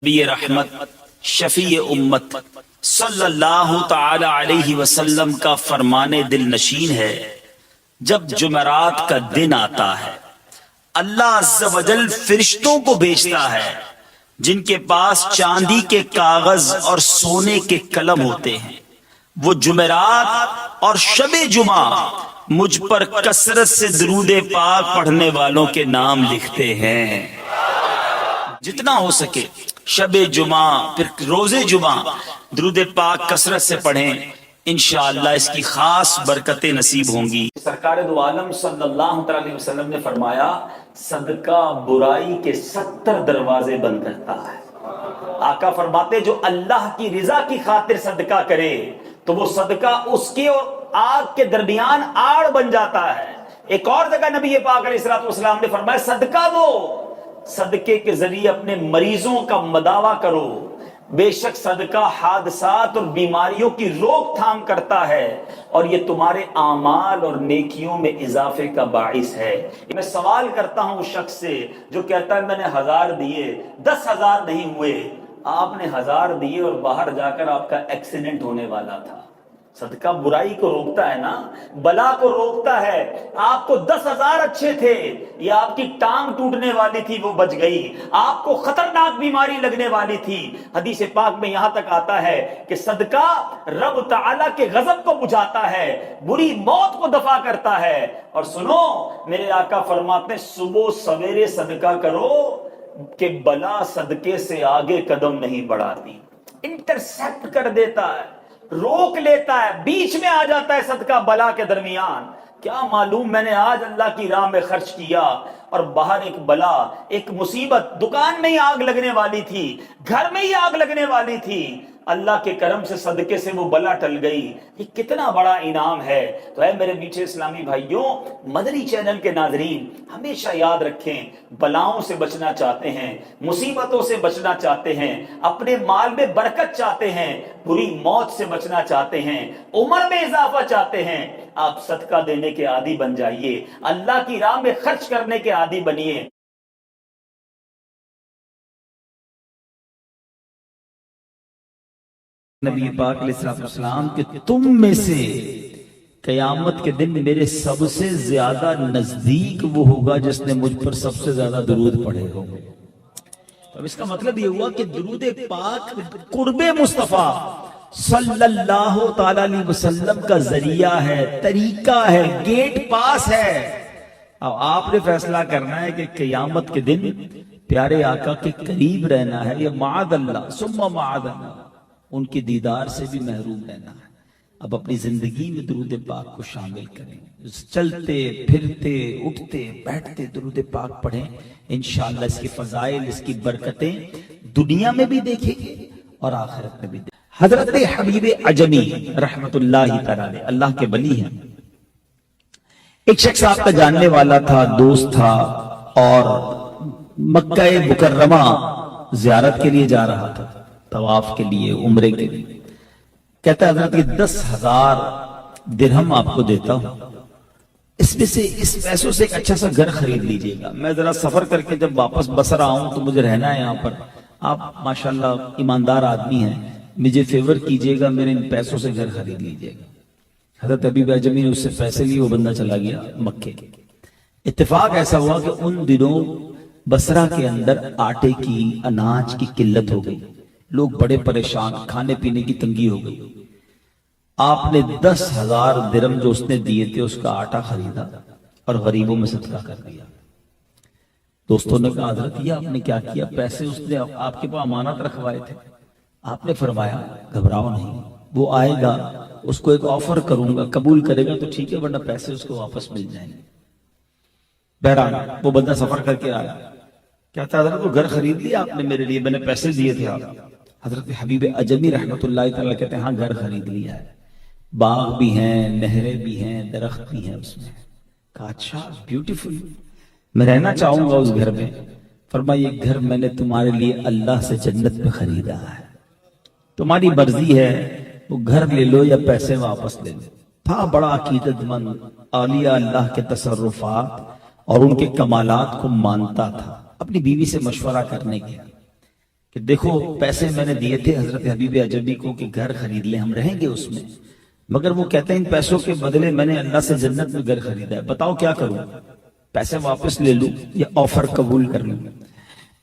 نبی رحمت شفیع امت صلی اللہ تعالی علیہ وسلم کا فرمان دل نشین ہے، جب جمعرات کا دن آتا ہے اللہ عز و جل فرشتوں کو بھیجتا ہے جن کے پاس چاندی کے کاغذ اور سونے کے قلم ہوتے ہیں۔ وہ جمعرات اور شب جمعہ مجھ پر کثرت سے درود پاک پڑھنے والوں کے نام لکھتے ہیں۔ جتنا ہو سکے شب جمعہ پھر روز جمعہ درود پاک کثرت سے پڑھیں، انشاءاللہ اس کی خاص برکتیں نصیب ہوں گی۔ سرکار دو عالم صلی اللہ علیہ وسلم نے فرمایا صدقہ برائی کے 70 دروازے بند کرتا ہے۔ آقا فرماتے جو اللہ کی رضا کی خاطر صدقہ کرے تو وہ صدقہ اس کے اور آگ کے درمیان آڑ بن جاتا ہے۔ ایک اور جگہ نبی پاک علیہ السلام نے فرمایا صدقہ دو، صدقے کے ذریعے اپنے مریضوں کا مداوا کرو، بے شک صدقہ حادثات اور بیماریوں کی روک تھام کرتا ہے اور یہ تمہارے اعمال اور نیکیوں میں اضافے کا باعث ہے۔ میں سوال کرتا ہوں اس شخص سے جو کہتا ہے میں نے 1000 دیے 10,000 نہیں ہوئے۔ آپ نے 1000 دیے اور باہر جا کر آپ کا ایکسیڈنٹ ہونے والا تھا۔ صدقہ برائی کو روکتا ہے نا، بلا کو روکتا ہے۔ آپ کو 10,000 اچھے تھے، یہ آپ کی ٹانگ ٹوٹنے والی تھی وہ بچ گئی، آپ کو خطرناک بیماری لگنے والی تھی۔ حدیث پاک میں یہاں تک آتا ہے کہ صدقہ رب تعالیٰ کے غضب کو بجھاتا ہے، بری موت کو دفع کرتا ہے۔ اور سنو میرے آقا فرماتے ہیں صبح سویرے صدقہ کرو کہ بلا صدقے سے آگے قدم نہیں بڑھاتی، انٹرسیپٹ کر دیتا ہے، روک لیتا ہے، بیچ میں آ جاتا ہے صدقہ بلا کے درمیان۔ کیا معلوم میں نے آج اللہ کی راہ میں خرچ کیا اور باہر ایک بلا، ایک مصیبت، دکان میں ہی آگ لگنے والی تھی، گھر میں ہی آگ لگنے والی تھی، اللہ کے کرم سے صدقے سے وہ بلا ٹل گئی۔ یہ کتنا بڑا انعام ہے۔ تو اے میرے میٹھے اسلامی بھائیوں، مدنی چینل کے ناظرین ہمیشہ یاد رکھیں، بلاؤں سے بچنا چاہتے ہیں، مصیبتوں سے بچنا چاہتے ہیں، اپنے مال میں برکت چاہتے ہیں، بری موت سے بچنا چاہتے ہیں، عمر میں اضافہ چاہتے ہیں، آپ صدقہ دینے کے عادی بن جائیے، اللہ کی راہ میں خرچ کرنے کے عادی بنیے۔ نبی پاک علیہ السلام کہ تم میں سے قیامت کے دن میرے سب سے زیادہ نزدیک وہ ہوگا جس نے مجھ پر سب سے زیادہ درود پڑھے ہو۔ اب اس کا مطلب یہ ہوا کہ درود پاک قرب مصطفیٰ صلی اللہ تعالی علیہ وسلم کا ذریعہ ہے، طریقہ ہے، گیٹ پاس ہے۔ اب آپ نے فیصلہ کرنا ہے کہ قیامت کے دن پیارے آقا کے قریب رہنا ہے یا معاذ اللہ ثم معاذ اللہ ان کی دیدار سے بھی محروم رہنا ہے۔ اب اپنی زندگی میں درود پاک کو شامل کریں، چلتے پھرتے اٹھتے بیٹھتے درود پاک پڑھیں، انشاءاللہ اس کی فضائل، اس کی برکتیں دنیا میں بھی دیکھیں گے اور آخرت میں بھی دیکھیں گے۔ حضرت حبیب عجمی رحمت اللہ تعالی اللہ کے ولی ہیں، ایک شخص آپ کا جاننے والا تھا، دوست تھا، اور مکہ مکرمہ زیارت کے لیے جا رہا تھا، طواف کے لیے، عمرے کے لیے۔ کہتا ہے حضرت یہ 10,000 درہم آپ کو دیتا ہوں، اس میں سے اس پیسوں سے ایک اچھا سا گھر خرید لیجئے گا، میں ذرا سفر کر کے جب واپس بصرہ آؤں تو مجھے رہنا ہے یہاں پر، آپ ماشاءاللہ ایماندار آدمی ہیں، مجھے فیور کیجئے گا، میرے ان پیسوں سے گھر خرید لیجئے گا۔ حضرت حبیب عجمی نے اس سے پیسے لیے، وہ بندہ چلا گیا مکے۔ اتفاق ایسا ہوا کہ ان دنوں بصرہ کے اندر آٹے کی، اناج کی قلت ہو گئی، لوگ بڑے پریشان، کھانے پینے کی تنگی ہو گئی۔ آپ نے 10,000 درہم جو اس نے دیے تھے اس کا آٹا خریدا اور غریبوں میں صدقہ کر دیا۔ دوستوں نے کہا حضرت یہ آپ نے کیا کیا؟ پیسے اس نے آپ کے پاس امانت رکھوائے تھے۔ آپ نے فرمایا گھبراؤ نہیں، وہ آئے گا، اس کو ایک آفر کروں گا، قبول کرے گا تو ٹھیک ہے، ورنہ پیسے اس کو واپس مل جائیں گے۔ بہرحال وہ بندہ سفر کر کے آیا، کہتا حضرت وہ گھر خرید لیا آپ نے میرے لیے، میں نے پیسے دیے تھے آپ۔ حضرت حبیب عجمی رحمت اللہ تعالیٰ کہتے ہیں ہاں گھر خرید لیا ہے، باغ بھی ہیں، نہریں بھی ہیں، درخت بھی ہیں اس میں۔ کہا اچھا بیوٹیفل، میں رہنا چاہوں گا اس گھر میں۔ فرمایا یہ گھر میں نے تمہارے لیے اللہ سے جنت میں خریدا ہے، تمہاری مرضی ہے وہ گھر لے لو یا پیسے واپس لے لو۔ تھا بڑا عقیدت مند، اولیاء اللہ کے تصرفات اور ان کے کمالات کو مانتا تھا۔ اپنی بیوی سے مشورہ کرنے گیا کہ کہ دیکھو پیسے میں نے دیے تھے حضرت حبیب اجمی کو کہ گھر خرید لیں، ہم رہیں گے اس میں، مگر وہ کہتے ہیں ان پیسوں کے بدلے میں نے اللہ سے جنت میں گھر خریدا ہے، بتاؤ کیا کروں، پیسے واپس لے لوں یا آفر قبول کر لوں؟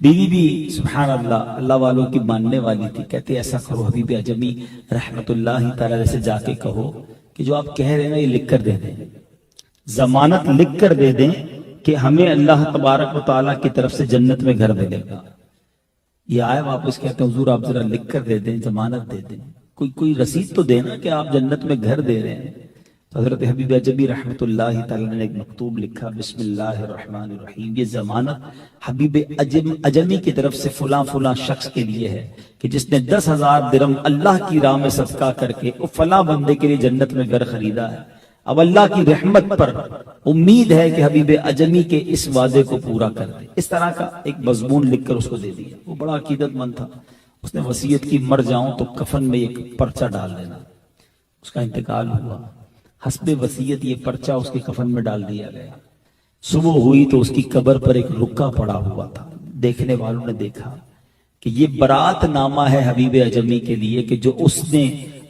بیوی بھی سبحان اللہ اللہ والوں کی ماننے والی تھی، کہتے ایسا کرو حبیب اجمی رحمت اللہ تعالی علیہ سے جا کے کہو کہ جو آپ کہہ رہے ہیں نا یہ لکھ کر دے دیں، ضمانت لکھ کر دے دیں کہ ہمیں اللہ تبارک و تعالیٰ کی طرف سے جنت میں گھر ملے گا۔ یہ آئے واپس کہتے ہیں حضور آپ ذرا لکھ کر دے دیں، ضمانت دے دیں، کوئی رسید تو دینا کہ آپ جنت میں گھر دے رہے ہیں۔ تو حضرت حبیب اجمی رحمت اللہ تعالیٰ نے ایک مکتوب لکھا، بسم اللہ الرحمن الرحیم، یہ ضمانت حبیب اجمی کی طرف سے فلاں فلاں شخص کے لیے ہے کہ جس نے 10,000 درہم اللہ کی راہ میں صدقہ کر کے فلاں بندے کے لیے جنت میں گھر خریدا ہے۔ اب اللہ کی رحمت پر امید ہے کہ حبیب اجمی کے اس وعدے کو پورا کر دے۔ اس طرح کا ایک مضمون لکھ کر اس کو دے دیا۔ وہ بڑا عقیدت مند تھا، اس نے وصیت کی مر جاؤں تو کفن میں ایک پرچہ ڈال دینا۔ اس کا انتقال ہوا، حسب وصیت یہ پرچہ اس کے کفن میں ڈال دیا گیا۔ صبح ہوئی تو اس کی قبر پر ایک رکا پڑا ہوا تھا۔ دیکھنے والوں نے دیکھا کہ یہ برات نامہ ہے حبیب اجمی کے لیے کہ جو اس نے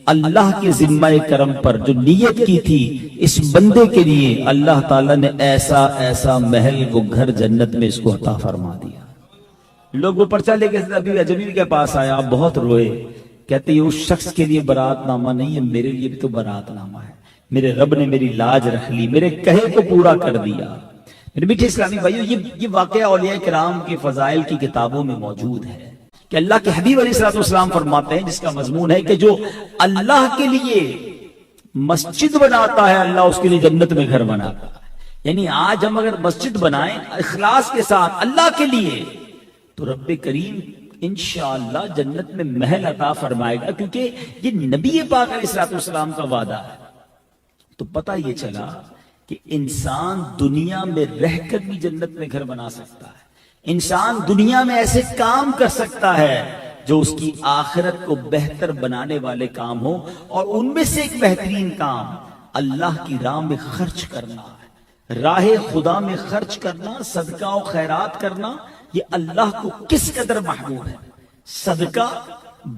اللہ کے ذمہ کرم پر جو نیت کی تھی اس بندے کے لیے، اللہ تعالیٰ نے ایسا ایسا محل وہ گھر جنت میں اس کو عطا فرما دیا۔ لوگ وہ پرچہ لے کے حبیب اجمی کے پاس آیا، آپ بہت روئے، کہتے یہ اس شخص کے لیے برات نامہ نہیں ہے، میرے لیے بھی تو برات نامہ ہے، میرے رب نے میری لاج رکھ لی، میرے کہے کو پورا کر دیا۔ میرے میٹھے اسلامی بھائیو، یہ واقعہ اولیاء کرام کے فضائل کی کتابوں میں موجود ہے کہ اللہ کے حبیب علیہ الصلوۃ والسلام فرماتے ہیں، جس کا مضمون ہے کہ جو اللہ کے لیے مسجد بناتا ہے اللہ اس کے لیے جنت میں گھر بناتا ہے۔ یعنی آج ہم اگر مسجد بنائیں اخلاص کے ساتھ اللہ کے لیے تو رب کریم انشاءاللہ جنت میں محل عطا فرمائے گا، کیونکہ یہ نبی پاک علیہ الصلوۃ والسلام کا وعدہ ہے۔ تو پتہ یہ چلا کہ انسان دنیا میں رہ کر بھی جنت میں گھر بنا سکتا ہے، انسان دنیا میں ایسے کام کر سکتا ہے جو اس کی آخرت کو بہتر بنانے والے کام ہو، اور ان میں سے ایک بہترین کام اللہ کی راہ میں خرچ کرنا ہے، راہ خدا میں خرچ کرنا، صدقہ و خیرات کرنا۔ یہ اللہ کو کس قدر محبوب ہے۔ صدقہ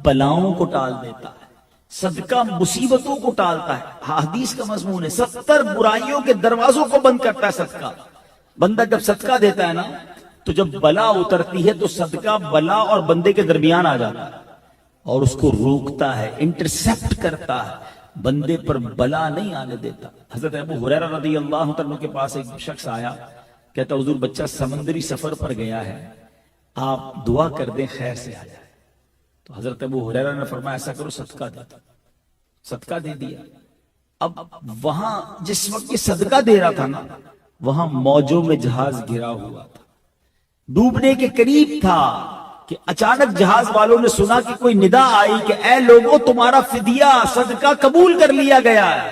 بلاؤں کو ٹال دیتا ہے، صدقہ مصیبتوں کو ٹالتا ہے۔ حدیث کا مضمون ہے 70 برائیوں کے دروازوں کو بند کرتا ہے صدقہ۔ بندہ جب صدقہ دیتا ہے نا تو جب بلا اترتی ہے تو صدقہ بلا اور بندے کے درمیان آ جاتا ہے اور اس کو روکتا ہے، انٹرسپٹ کرتا ہے، بندے پر بلا نہیں آنے دیتا۔ حضرت ابو ہریرہ رضی اللہ عنہ کے پاس ایک شخص آیا، کہتا حضور بچہ سمندری سفر پر گیا ہے، آپ دعا کر دیں خیر سے آ جائے۔ تو حضرت ابو ہریرہ نے فرمایا ایسا کرو صدقہ دے دو۔ صدقہ دے دیا۔ اب وہاں جس وقت یہ صدقہ دے رہا تھا نا وہاں موجوں میں جہاز گھرا ہوا تھا، ڈوبنے کے قریب تھا کہ اچانک جہاز والوں نے سنا کہ کوئی ندا آئی کہ اے لوگوں تمہارا فدیہ صدقہ قبول کر لیا گیا ہے۔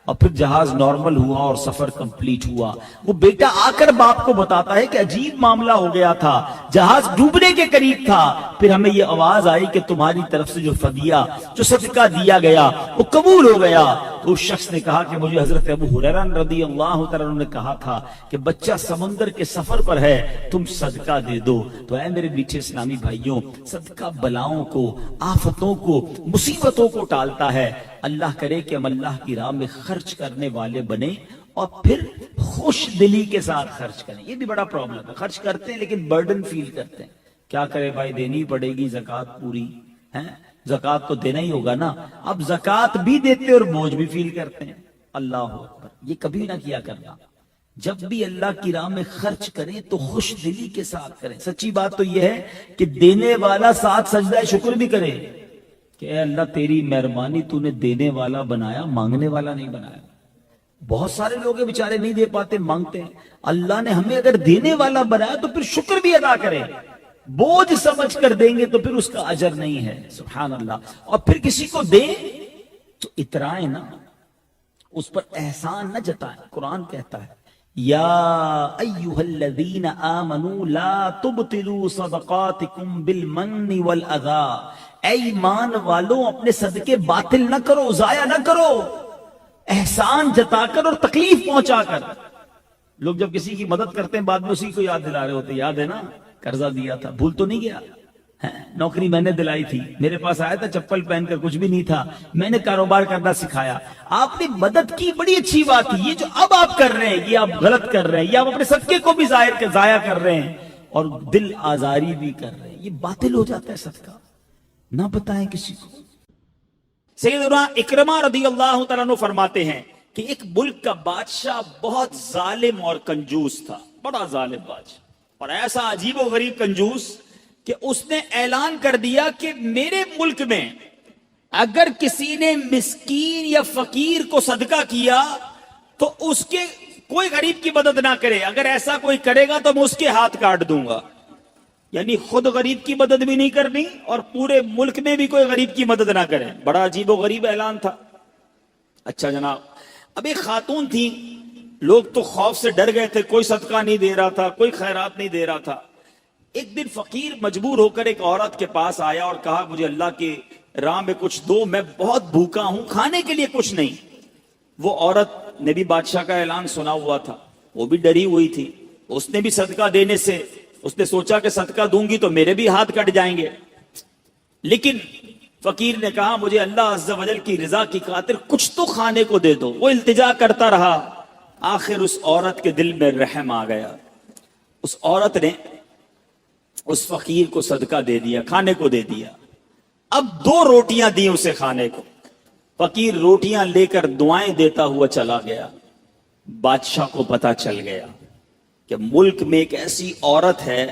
اور پھر جہاز نارمل ہوا اور سفر کمپلیٹ ہوا۔ وہ بیٹا آ کر باپ کو بتاتا ہے کہ عجیب معاملہ ہو گیا تھا، جہاز ڈوبنے کے قریب تھا، پھر ہمیں یہ آواز آئی کہ تمہاری طرف سے جو فدیہ جو صدقہ دیا گیا وہ قبول ہو گیا۔ تو اس شخص نے کہا کہ مجھے حضرت ابو ہریرہ رضی اللہ تعالیٰ عنہ نے کہا تھا کہ بچہ سمندر کے سفر پر ہے، تم صدقہ دے دو۔ تو اے میرے میٹھے اسلامی بھائیوں، صدقہ بلاؤں کو، آفتوں کو، مصیبتوں کو ٹالتا ہے۔ اللہ کرے کہ ہم اللہ کی راہ میں خرچ کرنے والے بنے اور پھر خوش دلی کے ساتھ خرچ کریں۔ یہ بھی بڑا پرابلم ہے، خرچ کرتے ہیں لیکن برڈن فیل کرتے ہیں، کیا کرے بھائی دینی پڑے گی زکوٰۃ پوری ہے، زکوٰۃ تو دینا ہی ہوگا نا۔ اب زکوٰۃ بھی دیتے اور بوجھ بھی فیل کرتے ہیں۔ اللہ اکبر، یہ کبھی نہ کیا کرنا۔ جب بھی اللہ کی راہ میں خرچ کریں تو خوش دلی کے ساتھ کریں۔ سچی بات تو یہ ہے کہ دینے والا ساتھ سجدہ شکر بھی کرے کہ اے اللہ تیری مہربانی، تو نے دینے والا بنایا، مانگنے والا نہیں بنایا۔ بہت سارے لوگ بیچارے نہیں دے پاتے، مانگتے ہیں۔ اللہ نے ہمیں اگر دینے والا بنایا تو پھر شکر بھی ادا کرے۔ بوجھ سمجھ کر دیں گے تو پھر اس کا اجر نہیں ہے۔ سبحان اللہ۔ اور پھر کسی کو دیں تو اترائیں نا، اس پر احسان نہ جتائیں۔ قرآن کہتا ہے یا ایھا الذین آمنوا لا تبطلوا صدقاتکم بالمن والاذی، اے ایمان والوں اپنے صدقے باطل نہ کرو، ضائع نہ کرو، احسان جتا کر اور تکلیف پہنچا کر۔ لوگ جب کسی کی مدد کرتے ہیں بعد میں اسی کو یاد دلا رہے ہوتے، یاد ہے نا قرضہ دیا تھا، بھول تو نہیں گیا، نوکری میں نے دلائی تھی، میرے پاس آیا تھا چپل پہن کر، کچھ بھی نہیں تھا، میں نے کاروبار کرنا سکھایا، آپ نے مدد کی، بڑی اچھی بات ہے۔ یہ جو اب آپ کر رہے ہیں یہ آپ غلط کر رہے ہیں، یہ آپ اپنے صدقے کو بھی ضائع کر رہے ہیں اور دل آزاری بھی کر رہے ہیں، یہ باطل ہو جاتا ہے صدقہ، نہ بتائیں کسی کو۔ سیدنا اکرمہ رضی اللہ تعالیٰ عنہ فرماتے ہیں کہ ایک ملک کا بادشاہ بہت ظالم اور کنجوس تھا، بڑا ظالم بادشاہ، اور ایسا عجیب و غریب کنجوس کہ اس نے اعلان کر دیا کہ میرے ملک میں اگر کسی نے مسکین یا فقیر کو صدقہ کیا تو اس کے کوئی غریب کی مدد نہ کرے، اگر ایسا کوئی کرے گا تو میں اس کے ہاتھ کاٹ دوں گا۔ یعنی خود غریب کی مدد بھی نہیں کرنی اور پورے ملک میں بھی کوئی غریب کی مدد نہ کرے، بڑا عجیب و غریب اعلان تھا۔ اچھا جناب، اب ایک خاتون تھی، لوگ تو خوف سے ڈر گئے تھے، کوئی صدقہ نہیں دے رہا تھا، کوئی خیرات نہیں دے رہا تھا۔ ایک دن فقیر مجبور ہو کر ایک عورت کے پاس آیا اور کہا مجھے اللہ کے راہ میں کچھ دو، میں بہت بھوکا ہوں، کھانے کے لیے کچھ نہیں۔ وہ عورت نے بھی بادشاہ کا اعلان سنا ہوا تھا، وہ بھی ڈری ہوئی تھی، اس نے بھی صدقہ دینے سے اس نے سوچا کہ صدقہ دوں گی تو میرے بھی ہاتھ کٹ جائیں گے، لیکن فقیر نے کہا مجھے اللہ عز و جل کی رضا کی خاطر کچھ تو کھانے کو دے دو۔ وہ التجا کرتا رہا، آخر اس عورت کے دل میں رحم آ گیا، اس عورت نے اس فقیر کو صدقہ دے دیا، کھانے کو دے دیا۔ اب 2 روٹیاں دی اسے کھانے کو، فقیر روٹیاں لے کر دعائیں دیتا ہوا چلا گیا۔ بادشاہ کو پتا چل گیا کہ ملک میں ایک ایسی عورت ہے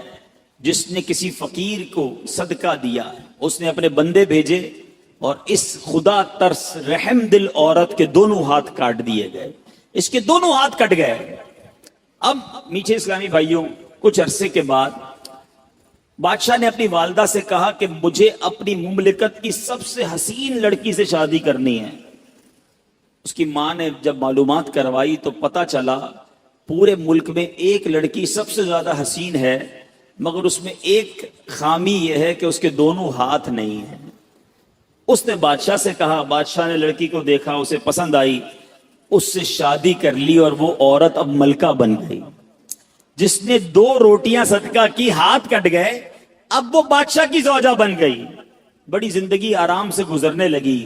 جس نے کسی فقیر کو صدقہ دیا، اس نے اپنے بندے بھیجے اور اس خدا ترس رحم دل عورت کے دونوں ہاتھ کاٹ دیے گئے، اس کے دونوں ہاتھ کٹ گئے۔ اب میٹھے اسلامی بھائیوں، کچھ عرصے کے بعد بادشاہ نے اپنی والدہ سے کہا کہ مجھے اپنی مملکت کی سب سے حسین لڑکی سے شادی کرنی ہے۔ اس کی ماں نے جب معلومات کروائی تو پتا چلا پورے ملک میں ایک لڑکی سب سے زیادہ حسین ہے، مگر اس میں ایک خامی یہ ہے کہ اس کے دونوں ہاتھ نہیں ہیں۔ اس نے بادشاہ سے کہا، بادشاہ نے لڑکی کو دیکھا، اسے پسند آئی، اس سے شادی کر لی اور وہ عورت اب ملکہ بن گئی۔ جس نے 2 روٹیاں صدقہ کی، ہاتھ کٹ گئے، اب وہ بادشاہ کی زوجہ بن گئی، بڑی زندگی آرام سے گزرنے لگی،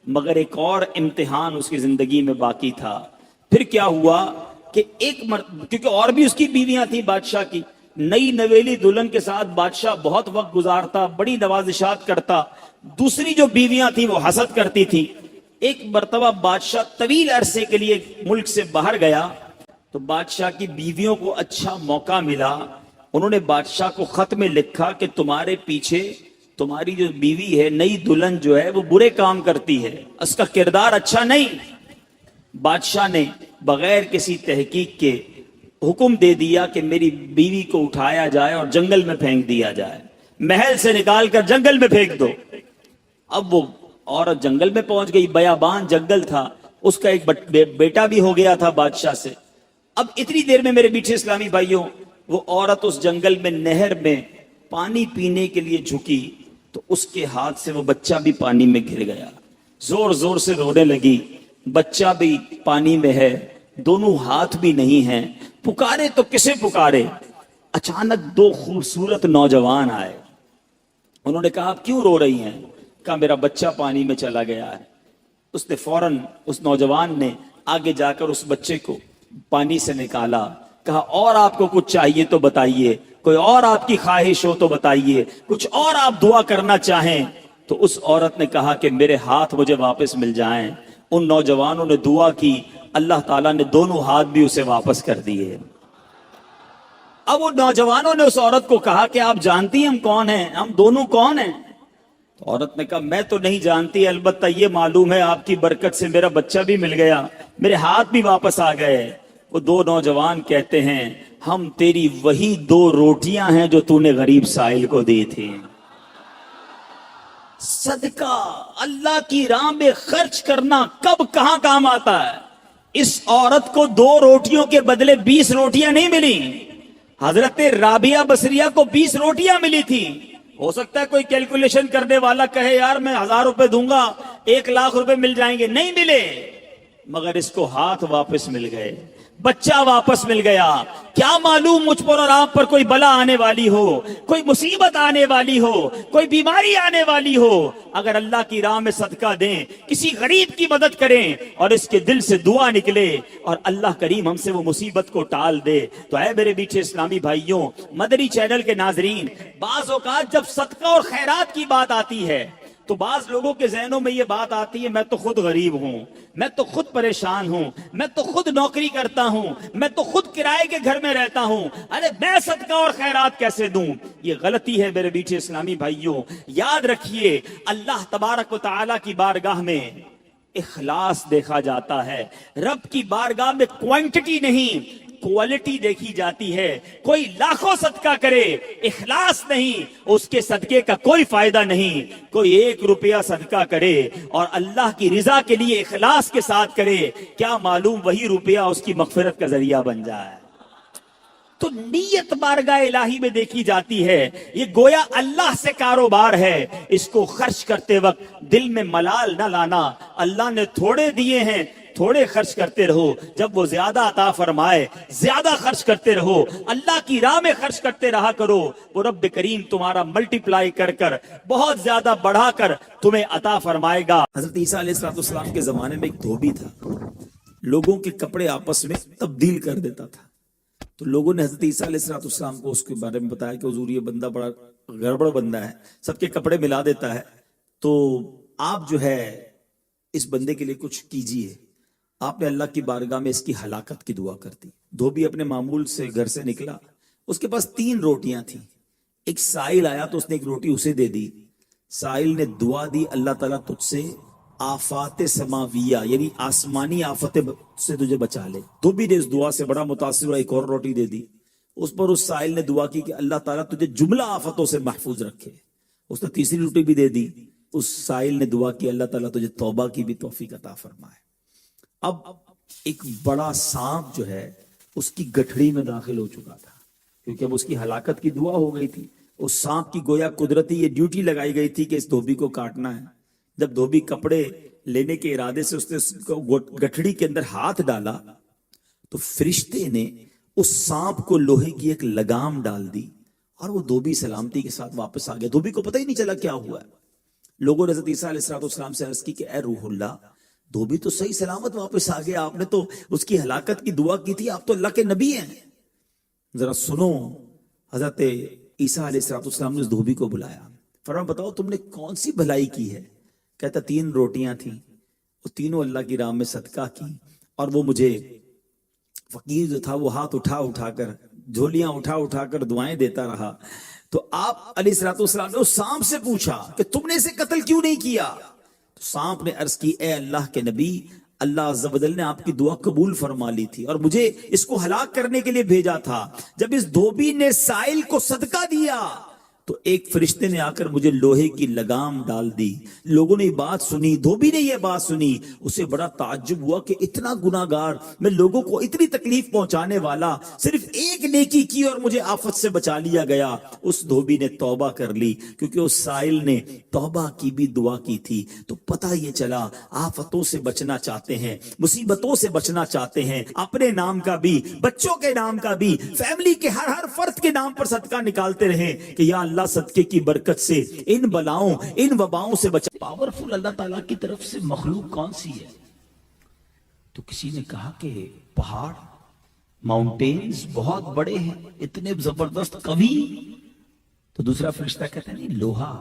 مگر ایک اور امتحان اس کی زندگی میں باقی تھا۔ پھر کیا ہوا کہ کیونکہ اور بھی اس کی بیویاں تھیں بادشاہ کی، نئی نویلی دلہن کے ساتھ بادشاہ بہت وقت گزارتا، بڑی نوازشات کرتا، دوسری جو بیویاں تھیں وہ حسد کرتی تھیں۔ ایک مرتبہ بادشاہ طویل عرصے کے لیے ملک سے باہر گیا تو بادشاہ کی بیویوں کو اچھا موقع ملا، انہوں نے بادشاہ کو خط میں لکھا کہ تمہارے پیچھے تمہاری جو بیوی ہے، نئی دلہن جو ہے، وہ برے کام کرتی ہے، اس کا کردار اچھا نہیں۔ بادشاہ نے بغیر کسی تحقیق کے حکم دے دیا کہ میری بیوی کو اٹھایا جائے اور جنگل میں پھینک دیا جائے، محل سے نکال کر جنگل میں پھینک دو۔ اب وہ عورت جنگل میں پہنچ گئی، بیابان جنگل تھا، اس کا ایک بیٹا بھی ہو گیا تھا بادشاہ سے۔ اب اتنی دیر میں میرے میٹھے اسلامی بھائیوں، وہ عورت اس جنگل میں نہر میں پانی پینے کے لیے جھکی تو اس کے ہاتھ سے وہ بچہ بھی پانی میں گر گیا، زور زور سے رونے لگی، بچہ بھی پانی میں ہے، دونوں ہاتھ بھی نہیں ہیں، پکارے تو کسے پکارے؟ اچانک 2 خوبصورت نوجوان آئے، انہوں نے کہا آپ کیوں رو رہی ہیں؟ کہا میرا بچہ پانی میں چلا گیا ہے۔ اس نے فوراً اس نوجوان نے آگے جا کر اس بچے کو پانی سے نکالا، کہا اور آپ کو کچھ چاہیے تو بتائیے، کوئی اور آپ کی خواہش ہو تو بتائیے، کچھ اور آپ دعا کرنا چاہیں تو۔ اس عورت نے کہا کہ میرے ہاتھ مجھے واپس مل جائیں۔ ان نوجوانوں نے دعا کی، اللہ تعالیٰ نے دونوں ہاتھ بھی اسے واپس کر دیے۔ اب وہ نوجوانوں نے اس عورت کو کہا کہ آپ جانتی ہیں ہم کون ہیں، ہم دونوں کون ہیں؟ تو عورت نے کہا میں تو نہیں جانتی، البتہ یہ معلوم ہے آپ کی برکت سے میرا بچہ بھی مل گیا، میرے ہاتھ بھی واپس آ گئے۔ وہ 2 نوجوان کہتے ہیں ہم تیری وہی 2 روٹیاں ہیں جو تو نے غریب سائل کو دی تھی۔ صدقہ اللہ کی راہ میں خرچ کرنا کب کہاں کام آتا ہے؟ اس عورت کو 2 روٹیوں کے بدلے 20 روٹیاں نہیں ملی، حضرت رابعہ بصریہ کو 20 روٹیاں ملی تھی۔ ہو سکتا ہے کوئی کیلکولیشن کرنے والا کہے یار میں 1000 روپے دوں گا 1 لاکھ روپے مل جائیں گے، نہیں ملے، مگر اس کو ہاتھ واپس مل گئے۔ بچہ واپس مل گیا. کیا معلوم مجھ پر اور آپ پر کوئی بلا آنے والی ہو, کوئی مصیبت آنے والی ہو, کوئی بیماری آنے والی ہو. اگر اللہ کی راہ میں صدقہ دیں, کسی غریب کی مدد کریں اور اس کے دل سے دعا نکلے اور اللہ کریم ہم سے وہ مصیبت کو ٹال دے, تو اے میرے میٹھے اسلامی بھائیوں, مدنی چینل کے ناظرین, بعض اوقات جب صدقہ اور خیرات کی بات آتی ہے تو بعض لوگوں کے ذہنوں میں یہ بات آتی ہے, میں تو خود غریب ہوں, میں تو خود پریشان ہوں, میں تو خود نوکری کرتا ہوں, میں تو خود کرائے کے گھر میں رہتا ہوں, ارے میں صدقہ اور خیرات کیسے دوں. یہ غلطی ہے میرے میٹھے اسلامی بھائیوں. یاد رکھیے, اللہ تبارک و تعالیٰ کی بارگاہ میں اخلاص دیکھا جاتا ہے. رب کی بارگاہ میں کوانٹٹی نہیں, کوالٹی دیکھی جاتی ہے. کوئی لاکھوں صدقہ کرے, اخلاص نہیں, اس کے صدقے کا کوئی فائدہ نہیں. کوئی 1 روپیہ صدقہ کرے اور اللہ کی رضا کے لیے اخلاص کے ساتھ کرے, کیا معلوم وہی روپیہ اس کی مغفرت کا ذریعہ بن جائے. تو نیت بارگاہ الہی میں دیکھی جاتی ہے. یہ گویا اللہ سے کاروبار ہے. اس کو خرچ کرتے وقت دل میں ملال نہ لانا. اللہ نے تھوڑے دیے ہیں, تھوڑے خرچ کرتے رہو, جب وہ زیادہ عطا فرمائے زیادہ خرچ کرتے رہو, اللہ کی راہ میں خرچ کرتے رہا کرو. وہ رب کریم تمہارا ملٹیپلائی کر کر بہت زیادہ بڑھا کر تمہیں عطا فرمائے گا. حضرت عیسیٰ علیہ السلام کے زمانے میں ایک دھوبی تھا, لوگوں کے کپڑے آپس میں تبدیل کر دیتا تھا. تو لوگوں نے حضرت عیسیٰ علیہ السلام کو اس کے بارے میں بتایا کہ حضور یہ بندہ بڑا گڑبڑ بندہ ہے, سب کے کپڑے ملا دیتا ہے, تو آپ جو ہے اس بندے کے لیے کچھ کیجیے. آپ نے اللہ کی بارگاہ میں اس کی ہلاکت کی دعا کر دی. دھوبی اپنے معمول سے گھر سے نکلا, اس کے پاس 3 روٹیاں تھیں. ایک سائل آیا تو اس نے ایک روٹی اسے دے دی. سائل نے دعا دی, اللہ تعالیٰ تجھ سے آفات سماویہ یعنی آسمانی آفتیں سے تجھے بچا لے. دھوبی نے اس دعا سے بڑا متاثر ہوا, ایک اور روٹی دے دی. اس پر اس سائل نے دعا کی کہ اللہ تعالیٰ تجھے جملہ آفتوں سے محفوظ رکھے. اس نے تیسری روٹی بھی دے دی. اس سائل نے دعا کی اللہ تعالیٰ تجھے توبہ کی بھی توفیق عطا فرمائے. اب ایک بڑا سانپ جو ہے اس کی گٹھڑی میں داخل ہو چکا تھا, کیونکہ اب اس کی ہلاکت کی دعا ہو گئی تھی. اس سانپ کی گویا قدرتی یہ ڈیوٹی لگائی گئی تھی کہ اس دھوبی کو کاٹنا ہے. جب دھوبی کپڑے لینے کے ارادے سے اس نے گٹھڑی کے اندر ہاتھ ڈالا تو فرشتے نے اس سانپ کو لوہے کی ایک لگام ڈال دی اور وہ دھوبی سلامتی کے ساتھ واپس آ گیا. دھوبی کو پتہ ہی نہیں چلا کیا ہوا ہے. لوگوں نے حضرت عیسیٰ علیہ السلام سے عرض کی کہ اے روح اللہ, دھوبی تو صحیح سلامت واپس آ گیا, آپ نے تو اس کی ہلاکت کی دعا کی تھی, آپ تو اللہ کے نبی ہیں. ذرا سنو, حضرت عیسیٰ علیہ السلام نے اس دھوبی کو بلایا, فرمایا بتاؤ تم نے کون سی بھلائی کی ہے. کہتا 3 روٹیاں تھیں, وہ تینوں اللہ کی راہ میں صدقہ کی, اور وہ مجھے فقیر جو تھا وہ ہاتھ اٹھا اٹھا کر جھولیاں اٹھا اٹھا کر دعائیں دیتا رہا. تو آپ علیہ السلام نے اس سانپ سے پوچھا کہ تم نے اسے قتل کیوں نہیں کیا. تو سانپ نے عرض کی اے اللہ کے نبی, اللہ عز و جل نے آپ کی دعا قبول فرما لی تھی اور مجھے اس کو ہلاک کرنے کے لیے بھیجا تھا. جب اس دھوبی نے سائل کو صدقہ دیا تو ایک فرشتے نے آ کر مجھے لوہے کی لگام ڈال دی. لوگوں نے یہ بات سنی, دھوبی نے یہ بات سنی, اسے بڑا تعجب ہوا کہ اتنا گناہگار, میں لوگوں کو اتنی تکلیف پہنچانے والا, صرف ایک نیکی کی اور مجھے آفت سے بچا لیا گیا. اس دھوبی نے توبہ کر لی کیونکہ اس سائل نے توبہ کی بھی دعا کی تھی. تو پتہ یہ چلا آفتوں سے بچنا چاہتے ہیں, مصیبتوں سے بچنا چاہتے ہیں, اپنے نام کا بھی, بچوں کے نام کا بھی, فیملی کے ہر فرد کے نام پر صدقہ نکالتے رہیں کہ یا اللہ صدقے کی برکت سے ان بلاؤں ان وباؤں سے بچا. پاورفل اللہ تعالیٰ کی طرف سے مخلوق کون سی ہے؟ تو کسی نے کہا کہ پہاڑ, ماؤنٹینز بہت بڑے ہیں, اتنے زبردست قوی. تو دوسرا فرشتہ کہتا ہے نہیں لوہا,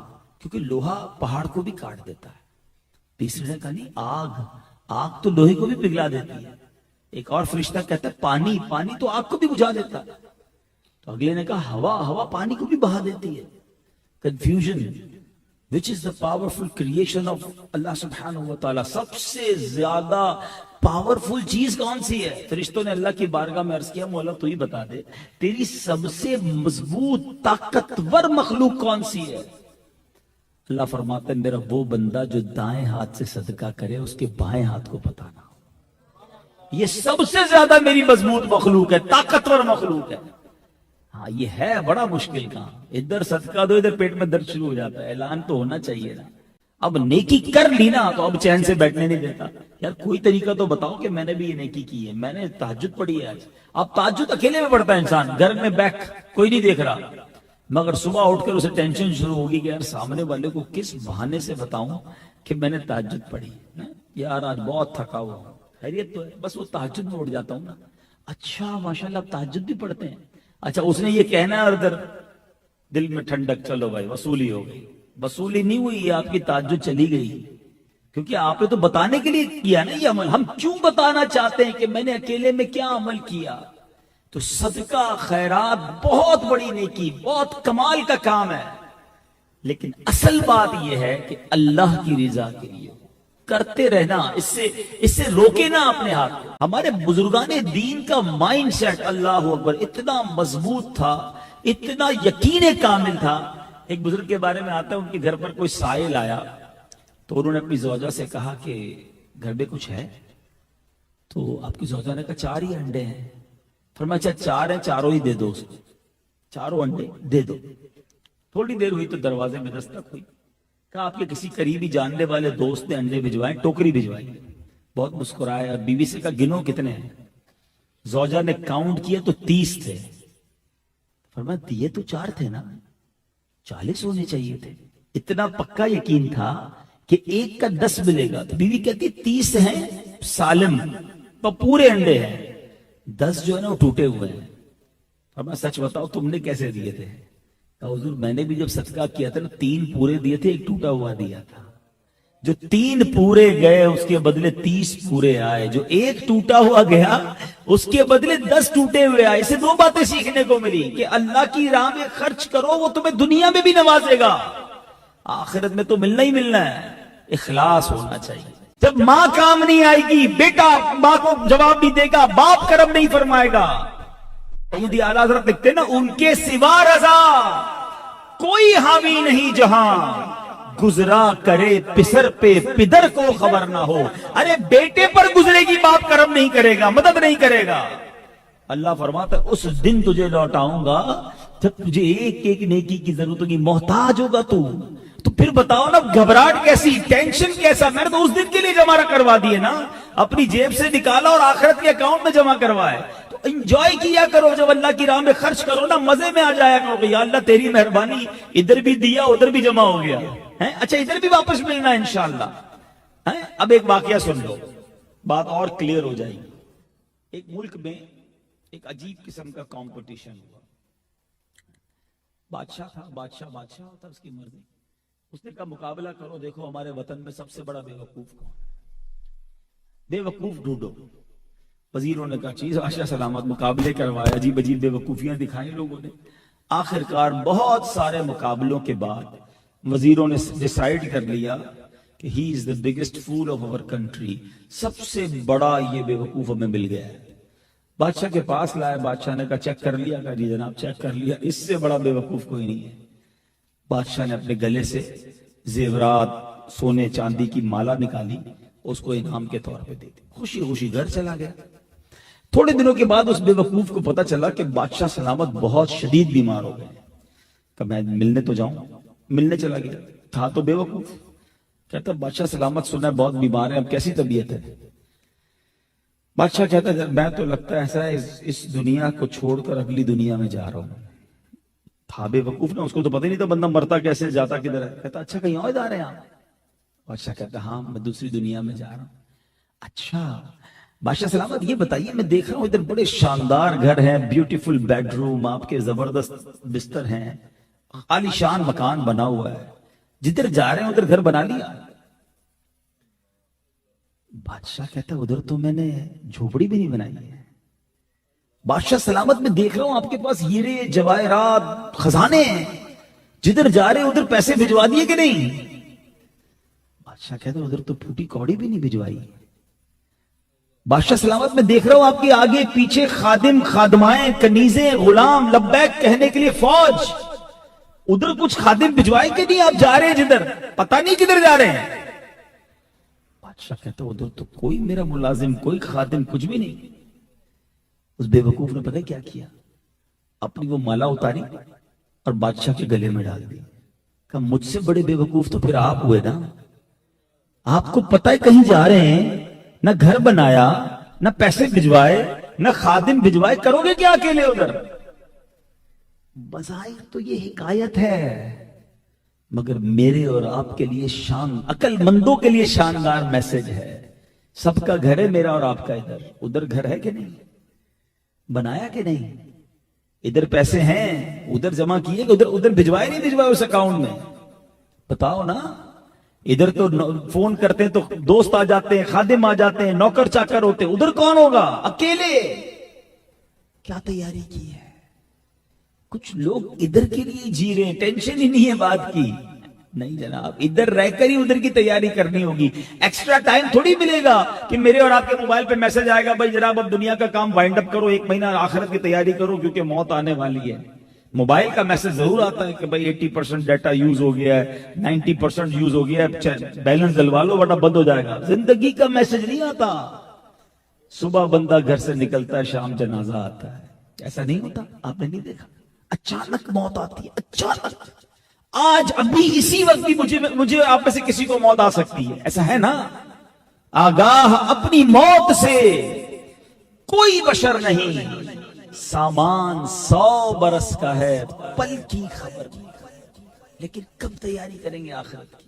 کیونکہ لوہا پہاڑ کو بھی کاٹ دیتا ہے. تیسرے نے کہا نہیں آگ, آگ تو لوہے کو بھی پگھلا دیتی ہے. ایک اور فرشتہ کہتا ہے پانی, پانی تو آگ کو بھی بجھا دیتا ہے. تو اگلے نے کہا ہوا, ہوا پانی کو بھی بہا دیتی ہے. Confusion, which is the powerful creation of اللہ سبحانہ و تعالیٰ. سب سے زیادہ پاورفل چیز کون سی ہے؟ فرشتوں نے اللہ کی بارگاہ میں عرض کیا مولا تو ہی بتا دے, تیری سب سے مضبوط طاقتور مخلوق کون سی ہے؟ اللہ فرماتا ہے میرا وہ بندہ جو دائیں ہاتھ سے صدقہ کرے اس کے بائیں ہاتھ کو پتہ نہ ہو. یہ سب سے زیادہ میری مضبوط مخلوق ہے, طاقتور مخلوق ہے. ہاں یہ ہے بڑا مشکل کام, ادھر صدقہ دو ادھر پیٹ میں درد شروع ہو جاتا ہے. اعلان تو ہونا چاہیے نا. اب نیکی کر لی نا تو اب چین سے بیٹھنے نہیں دیتا. یار کوئی طریقہ تو بتاؤ کہ میں نے بھی یہ نیکی کی ہے, میں نے تہجد پڑھی ہے آج. اب تہجد اکیلے میں پڑھتا ہے انسان, گھر میں بیٹھ کوئی نہیں دیکھ رہا, مگر صبح اٹھ کر اسے ٹینشن شروع ہوگی کہ یار سامنے والے کو کس بہانے سے بتاؤں کہ میں نے تہجد پڑھی. یار آج بہت تھکا ہوا ہوں, خیریت تو ہے, بس وہ تہجد میں اٹھ جاتا ہوں نا. اچھا ماشاءاللہ آپ تہجد بھی پڑھتے ہیں. اچھا اس نے یہ کہنا ہے اور ادھر دل میں ٹھنڈک, چلو بھائی وصولی ہو گئی. وصولی نہیں ہوئی, آپ کی تہجد چلی گئی, کیونکہ آپ نے تو بتانے کے لیے کیا نا یہ عمل. ہم کیوں بتانا چاہتے ہیں کہ میں نے اکیلے میں کیا عمل کیا؟ تو صدقہ خیرات بہت بڑی نیکی, بہت کمال کا کام ہے, لیکن اصل بات یہ ہے کہ اللہ کی رضا کے لیے کرتے رہنا, اس سے روکے نا اپنے ہاتھ کو. ہمارے بزرگان دین کا مائنڈ سیٹ اللہ اکبر اتنا مضبوط تھا, اتنا یقین کامل تھا. ایک بزرگ کے بارے میں آتا ہے, ان کے گھر پر کوئی سائل آیا تو انہوں نے اپنی زوجہ سے کہا کہ گھر میں کچھ ہے؟ تو آپ کی زوجہ نے کہا 4 ہی انڈے ہیں. فرمایا اچھا 4 ہیں, چاروں ہی دے دو اس کو, چاروں انڈے دے دو. تھوڑی دیر ہوئی تو دروازے میں دستک ہوئی. کہا آپ کے کسی قریبی جاننے والے دوست نے انڈے بھجوائے, ٹوکری بھجوائی. بہت مسکرایا اور بیوی سے کہا گنو کتنے ہیں. زوجہ نے کاؤنٹ کیا تو 30 تھے. فرمایا دیے تو 4 تھے نا, 40 ہونے چاہیے تھے. اتنا پکا یقین تھا کہ ایک کا 10 ملے گا. تو بیوی کہتی 30 ہیں سالم, تو پورے انڈے ہیں, 10 جو ہے نا وہ ٹوٹے ہوئے ہیں. فرمایا سچ بتاؤ تم نے کیسے دیے تھے؟ کہا حضور میں نے بھی جب صدقہ کیا تھا نا 3 پورے دیے تھے, 1 ٹوٹا ہوا دیا تھا. جو 3 پورے گئے اس کے بدلے 30 پورے آئے, جو 1 ٹوٹا ہوا گیا اس کے بدلے 10 ٹوٹے ہوئے آئے. اسے 2 باتیں سیکھنے کو ملی کہ اللہ کی راہ میں خرچ کرو, وہ تمہیں دنیا میں بھی نوازے گا, آخرت میں تو ملنا ہی ملنا ہے. اخلاص ہونا چاہیے. جب ماں کام نہیں آئے گی, بیٹا ماں کو جواب نہیں دے گا, باپ کرم نہیں فرمائے گا. سیدی اعلیٰ حضرت لکھتے نا ان کے سوا رضا کوئی حامی نہیں جہاں, گزرا کرے پسر پہ پدر کو خبر نہ ہو. ارے بیٹے پر گزرے گی, باپ کرم نہیں کرے گا, مدد نہیں کرے گا. اللہ فرماتا ہے اس دن تجھے لوٹاؤں گا جب تجھے ایک ایک نیکی کی ضرورت ہوگی, محتاج ہوگا تو پھر بتاؤ نا گھبراہٹ کیسی, ٹینشن کیسا. میں نے تو اس دن کے لیے جمع کروا دیے نا, اپنی جیب سے نکالا اور آخرت کے اکاؤنٹ میں جمع کروائے. تو انجوائے کیا کرو, جب اللہ کی راہ میں خرچ کرو نا مزے میں آ جایا کرو کہ یا اللہ تیری مہربانی, ادھر بھی دیا ادھر بھی جمع ہو گیا, اچھا ادھر بھی واپس ملنا انشاءاللہ. اب ایک واقعہ سن لو, بات اور کلیئر ہو جائے گی. ایک ملک میں ایک عجیب قسم کا کمپٹیشن ہوا. بادشاہ تھا, بادشاہ ہوتا اس کی مرضی. اس نے کہا مقابلہ کرو, دیکھو ہمارے وطن میں سب سے بڑا بے وقوف کون, بے وقوف ڈھونڈو. وزیروں نے کہا چیز بادشاہ سلامت, مقابلے کروائے, عجیب عجیب بے وقوفیاں دکھائیں لوگوں نے. آخرکار بہت سارے مقابلوں کے بعد وزیروں نے ڈیسائیڈ کر لیا کہ he is the biggest fool of our country, سب سے بڑا یہ بے وقوف ہمیں مل گیا ہے. بادشاہ کے پاس لائے, بادشاہ نے کہا چیک کر لیا؟ کہا جی جناب چیک کر لیا, اس سے بڑا بے وقوف کوئی نہیں ہے. بادشاہ نے اپنے گلے سے زیورات, سونے چاندی کی مالا نکالی, اس کو انعام کے طور پہ دے دی, خوشی خوشی گھر چلا گیا. تھوڑے دنوں کے بعد اس بے وقوف کو پتا چلا کہ بادشاہ سلامت بہت شدید بیمار ہو گئے. کہ میں ملنے تو جاؤں, ملنے چلا گیا. تھا تو بے وقوف, کہتا بادشاہ سلامت سنا ہے بہت بیمار ہے, اب کیسی طبیعت ہے؟ بادشاہ کہتا ہے میں تو لگتا ہے ایسا ہے اس دنیا کو چھوڑ کر اگلی دنیا میں جا رہا ہوں. تھا بے وقوف نا, اس کو تو پتہ نہیں تھا بندہ مرتا کیسے, جاتا کدھر ہے. کہتا اچھا کہیں اور جا رہے ہیں آپ؟ بادشاہ کہتا ہاں میں دوسری دنیا میں جا رہا ہوں. اچھا بادشاہ سلامت یہ بتائیے, میں دیکھ رہا ہوں ادھر بڑے شاندار گھر ہیں, بیوٹیفل بیڈ روم, آپ کے زبردست بستر ہیں, عالی شان مکان بنا ہوا ہے, جدھر جا رہے ہیں ادھر گھر بنا لیا؟ بادشاہ کہتا ہے ادھر تو میں نے جھوپڑی بھی نہیں بنائی ہے. بادشاہ سلامت میں دیکھ رہا ہوں آپ کے پاس ہیرے جواہرات خزانے ہیں, جدھر جا رہے ہیں ادھر پیسے بھجوا دیے کہ نہیں؟ بادشاہ کہتا ہے ادھر تو پھوٹی کوڑی بھی نہیں بھجوائی. بادشاہ سلامت میں دیکھ رہا ہوں آپ کے آگے پیچھے خادم, خادمائیں, کنیزیں, غلام, لبیک کہنے کے لیے فوج, ادھر کچھ خادم بھجوائے کہ نہیں؟ آپ جا رہے ہیں جدھر پتہ نہیں کدھر جا رہے ہیں. بادشاہ کہتا ہے ادھر تو کوئی میرا ملازم, کوئی خادم, کچھ بھی نہیں. اس بے وقوف نے پتہ کیا کیا, اپنی وہ مالا اتاری اور بادشاہ کے گلے میں ڈال دی. کہا مجھ سے بڑے بے وقوف تو پھر آپ ہوئے نا, آپ کو پتہ ہے کہیں جا رہے ہیں، نہ گھر بنایا، نہ پیسے بھجوائے، نہ خادم بھجوائے، کرو گے کیا اکیلے ادھر؟ بظاہر تو یہ حکایت ہے، مگر میرے اور آپ کے لیے عقل مندوں کے لیے شاندار میسج ہے۔ سب کا گھر ہے، میرا اور آپ کا ادھر گھر ہے کہ نہیں؟ بنایا کہ نہیں؟ ادھر پیسے ہیں، ادھر جمع کیے، ادھر بھجوائے نہیں بھجوائے اس اکاؤنٹ میں؟ بتاؤ نا۔ ادھر تو فون کرتے ہیں تو دوست آ جاتے ہیں، خادم آ جاتے ہیں، نوکر چاکر ہوتے ہیں، ادھر کون ہوگا؟ اکیلے کیا تیاری کی ہے؟ کچھ لوگ ادھر کے لیے جی رہے ہیں، ٹینشن ہی نہیں ہے بات کی۔ نہیں جناب، ادھر رہ کر ہی ادھر کی تیاری کرنی ہوگی۔ ایکسٹرا ٹائم تھوڑی ملے گا کہ میرے اور آپ کے موبائل پہ میسج آئے گا بھائی جناب اب دنیا کا کام وائنڈ اپ کرو، 1 مہینہ آخرت کی تیاری کرو کیونکہ موت آنے والی ہے۔ موبائل کا میسج ضرور آتا ہے کہ بھائی 80% ڈیٹا یوز ہو گیا ہے، 90% یوز ہو گیا ہے، بیلنس ڈلوا لو ورنہ بند ہو جائے گا۔ زندگی کا میسج نہیں آتا۔ صبح بندہ گھر سے نکلتا ہے، شام جنازہ آتا ہے، ایسا نہیں ہوتا؟ آپ نے نہیں دیکھا؟ اچانک موت آتی ہے، اچانک۔ آج ابھی اسی وقت بھی مجھے آپ میں سے کسی کو موت آ سکتی ہے، ایسا ہے نا؟ آگاہ اپنی موت سے کوئی بشر نہیں، سامان 100 برس کا ہے، پل کی خبر نہیں۔ لیکن کب تیاری کریں گے آخرت کی؟